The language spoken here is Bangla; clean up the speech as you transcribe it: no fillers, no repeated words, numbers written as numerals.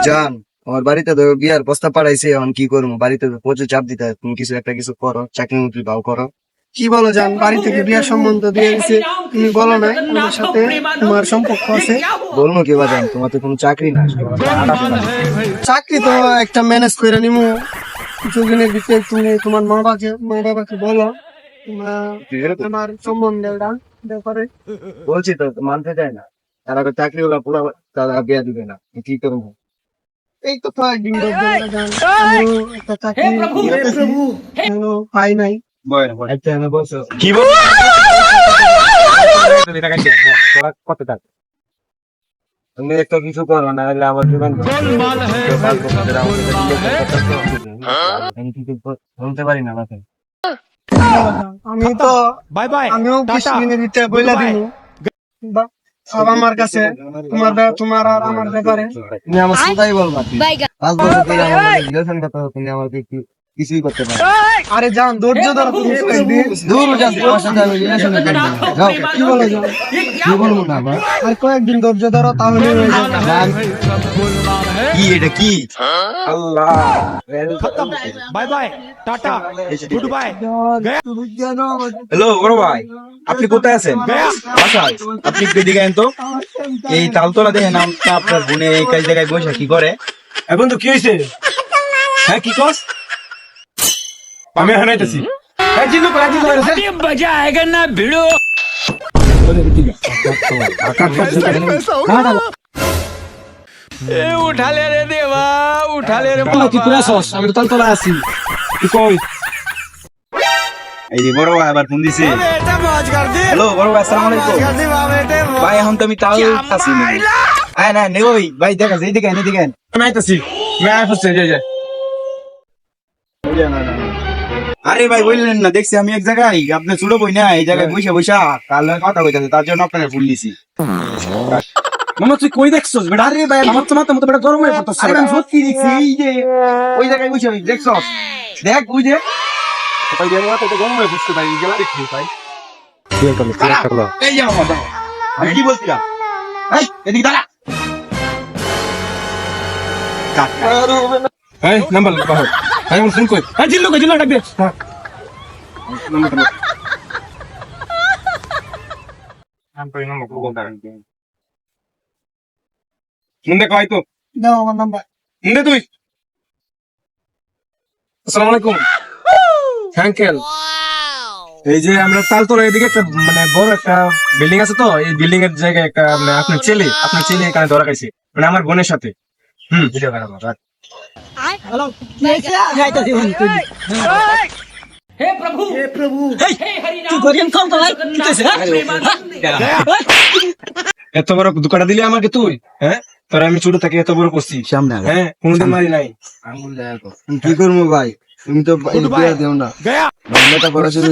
জান, আমার বাড়িতে তো বিয়ার প্রস্তাব পাঠাইছে, এখন কি করবো? বাড়িতে তো প্রচুর চাপ দিতে হয়, তুমি কিছু একটা কিছু করো, চাকরি মুকরি পাও করো। কি বলো জান, বাড়ি থেকে বিয়ার সম্বন্ধ দিয়ে দিছে, তুমি বলো না আমার সাথে তোমার সম্পর্ক আছে? বলবো কি বা জান, তোমার তো কোনো চাকরি না। চাকরি তো একটা ম্যানেজ করে নিমু কিছুদিনের ভিতরে। তুমি তোমার মা বাবাকে বলো আমার সম্বন্ধে ব্যাপারে। বলছি তো, মানতে চায় না। তারা চাকরি হলো পুরো, তারা বিয়া দিবে না, কি করবো? এই তো কয়েকদিন ধরে জান, আমিও একটা চাকরি এখনো পাই নাই। আচ্ছা, আমি বলছো কি বল কত টাকা? তুমি একটা কিছু করো না, হলে আমার জীবন আমি কিছু বলতে পারি না মাথায়। আমি তো বাই বাই আমিও কিছুদিনের ভিতরে বইলা দিব সব আমার কাছে, তোমার আর আমার ব্যাপারে। তুমি আমার শুধাই বলবা, 5 বছর ধরে আমার রিলেশন কথা, তুমি আমাকে কিছুই করতে পারো। আরে জান, ধৈর্য ধরো তুমি কয়েকদিন। দূর যান, তোমার সাথে আমি রিলেশনে থাকবো না। যাও। কি বলো জান? কি বলবো না আবার? আর কয়েকদিন ধৈর্য ধরো, তাহলে হয়ে যাবে। জান, কি এটা কি? আল্লাহ, bye bye tata good bye তুমি কেন হ্যালো বড় ভাই, আপনি কোথায় আছেন? বাসায়। আপনি একটু এদিকে আইন তো। এই তালতলা দেখেন নামটা আপনার বোনে এই কাজ জায়গায় বসে কি করে? এখন তো কি হয়েছে? হ্যাঁ কি কস? আমি এখন আইতেছি। হ্যাঁ জিন্দু করে মজা আয়েগা না ভিড়ো। উঠা লে রে দেবা, উঠা লে রে বাবা। তুই পুরা সস, আমি তো তলতলা আছি। তুই কই? এই যে বড় ভাই আবার ফোন দিছে। হ্যালো বড় ভাই, আসসালামু আলাইকুম। ভাই এখন তো আমি তাল আছি না। আয় না নেব ভাই, দেখা যায় এদিকে আইন, এদিকে আইন। আমি আইতেছি। আমি আইতেছি, যাই। আরে ভাই বললেন না, দেখছি আমি এক জায়গায় আপনি ছোট বই না এই জায়গায় বসে বসা কাল কথা কইতাছে, তার জন্য আপনাকে ফোন দিছি। মামা তুই কই দেখছস বেটা? আরে ভাই আমার তো মাথা মতো বেটা গরম হয়ে পড়তেছে। আরে আমি সত্যি দেখছি, এই যে ওই জায়গায় বসে দেখছস, দেখ ওই যে ভাই আমি মাথা তো গরম হয়ে বুঝতে পারি, গেলা দেখি ভাই। এই যে আমার দাও। আমি কি বলছিলাম? এই এদিকে দাঁড়া। এই নাম্বার বাহ। আমি ফোন কই? এই জিল্লু ডাক দে। মুন্ডে কই তো? দাও আমার নাম্বার। মুন্ডে তুই? আসসালামু আলাইকুম আঙ্কেল। এই যে আমরা তালতলা এদিকে একটা মানে বড় একটা বিল্ডিং আছে, তো এই বিল্ডিং এর জায়গায় একটা মানে আপনার ছেলে এখানে ধরা খাইছে, মানে আমার বোনের সাথে। ভিডিও বানাবো, রাখ। হ্যালো, যাইতাছি তুই। এত বড় দুকাটা দিলি আমাকে তুই? হ্যাঁ তোরা আমি ছোট থাকি এত বড় করছি সামনে হ্যাঁ কোনদিন মারি নাই। আঙুল দেখা কর। কি করবো ভাই, তুমি তো বিয়া দেও না। মেয়েটা পড়াশোনা